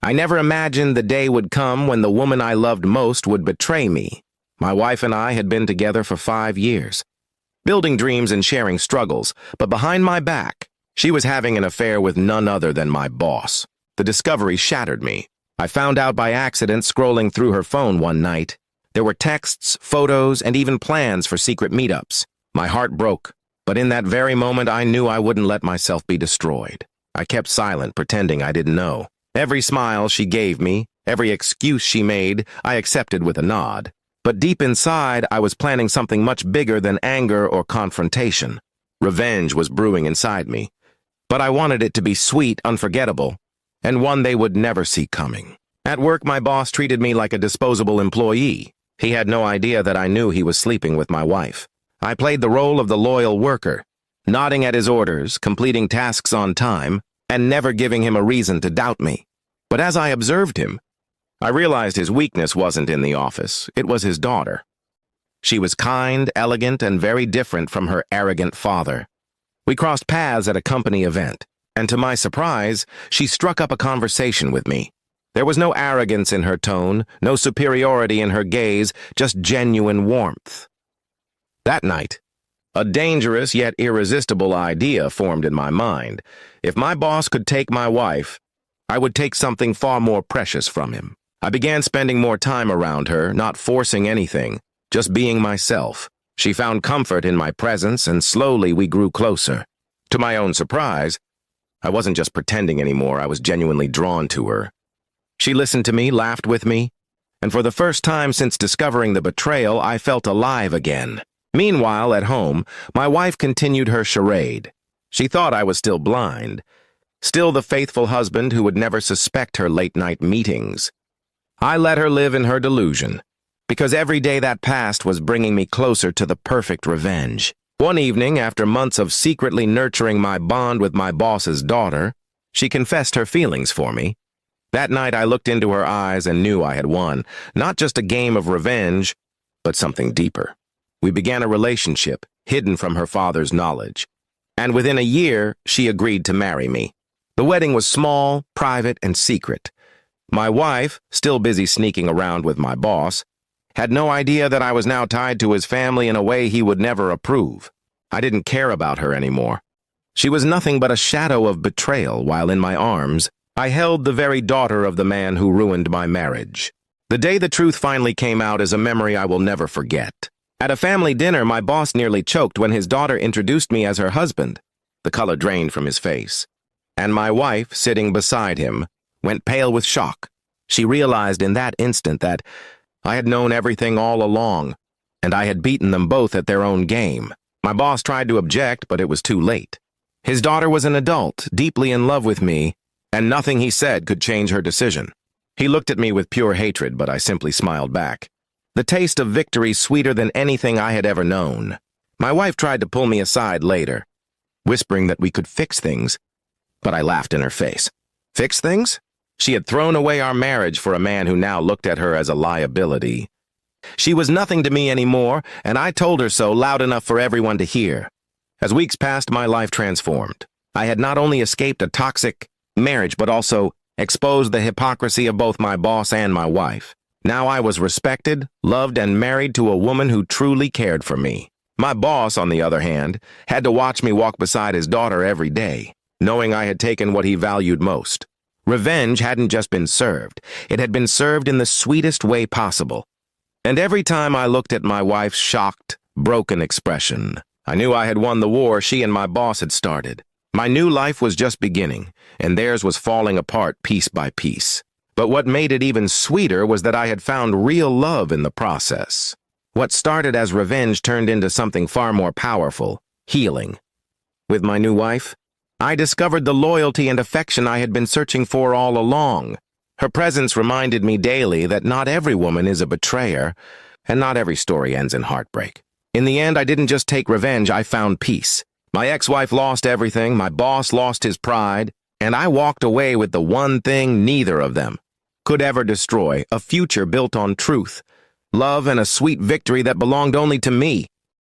I never imagined the day would come when the woman I loved most would betray me. My wife and I had been together for 5 years, building dreams and sharing struggles, but behind my back, she was having an affair with none other than my boss. The discovery shattered me. I found out by accident scrolling through her phone one night. There were texts, photos, and even plans for secret meetups. My heart broke, but in that very moment I knew I wouldn't let myself be destroyed. I kept silent, pretending I didn't know. Every smile she gave me, every excuse she made, I accepted with a nod. But deep inside, I was planning something much bigger than anger or confrontation. Revenge was brewing inside me. But I wanted it to be sweet, unforgettable, and one they would never see coming. At work, my boss treated me like a disposable employee. He had no idea that I knew he was sleeping with my wife. I played the role of the loyal worker, nodding at his orders, completing tasks on time, and never giving him a reason to doubt me. But as I observed him, I realized his weakness wasn't in the office, it was his daughter. She was kind, elegant, and very different from her arrogant father. We crossed paths at a company event, and to my surprise, she struck up a conversation with me. There was no arrogance in her tone, no superiority in her gaze, just genuine warmth. That night, a dangerous yet irresistible idea formed in my mind. If my boss could take my wife, I would take something far more precious from him. I began spending more time around her, not forcing anything, just being myself. She found comfort in my presence, and slowly we grew closer. To my own surprise, I wasn't just pretending anymore, I was genuinely drawn to her. She listened to me, laughed with me, and for the first time since discovering the betrayal, I felt alive again. Meanwhile, at home, my wife continued her charade. She thought I was still blind, still the faithful husband who would never suspect her late-night meetings. I let her live in her delusion, because every day that passed was bringing me closer to the perfect revenge. One evening, after months of secretly nurturing my bond with my boss's daughter, she confessed her feelings for me. That night I looked into her eyes and knew I had won, not just a game of revenge, but something deeper. We began a relationship, hidden from her father's knowledge. And within a year, she agreed to marry me. The wedding was small, private, and secret. My wife, still busy sneaking around with my boss, had no idea that I was now tied to his family in a way he would never approve. I didn't care about her anymore. She was nothing but a shadow of betrayal, while in my arms, I held the very daughter of the man who ruined my marriage. The day the truth finally came out is a memory I will never forget. At a family dinner, my boss nearly choked when his daughter introduced me as her husband. The color drained from his face. And my wife, sitting beside him, went pale with shock. She realized in that instant that I had known everything all along, and I had beaten them both at their own game. My boss tried to object, but it was too late. His daughter was an adult, deeply in love with me, and nothing he said could change her decision. He looked at me with pure hatred, but I simply smiled back. The taste of victory sweeter than anything I had ever known. My wife tried to pull me aside later, whispering that we could fix things, but I laughed in her face. Fix things? She had thrown away our marriage for a man who now looked at her as a liability. She was nothing to me anymore, and I told her so loud enough for everyone to hear. As weeks passed, my life transformed. I had not only escaped a toxic marriage, but also exposed the hypocrisy of both my boss and my wife. Now I was respected, loved, and married to a woman who truly cared for me. My boss, on the other hand, had to watch me walk beside his daughter every day, knowing I had taken what he valued most. Revenge hadn't just been served, it had been served in the sweetest way possible. And every time I looked at my wife's shocked, broken expression, I knew I had won the war she and my boss had started. My new life was just beginning, and theirs was falling apart piece by piece. But what made it even sweeter was that I had found real love in the process. What started as revenge turned into something far more powerful, healing. With my new wife, I discovered the loyalty and affection I had been searching for all along. Her presence reminded me daily that not every woman is a betrayer, and not every story ends in heartbreak. In the end, I didn't just take revenge, I found peace. My ex-wife lost everything, my boss lost his pride, and I walked away with the one thing neither of them could ever destroy, a future built on truth, love, and a sweet victory that belonged only to me.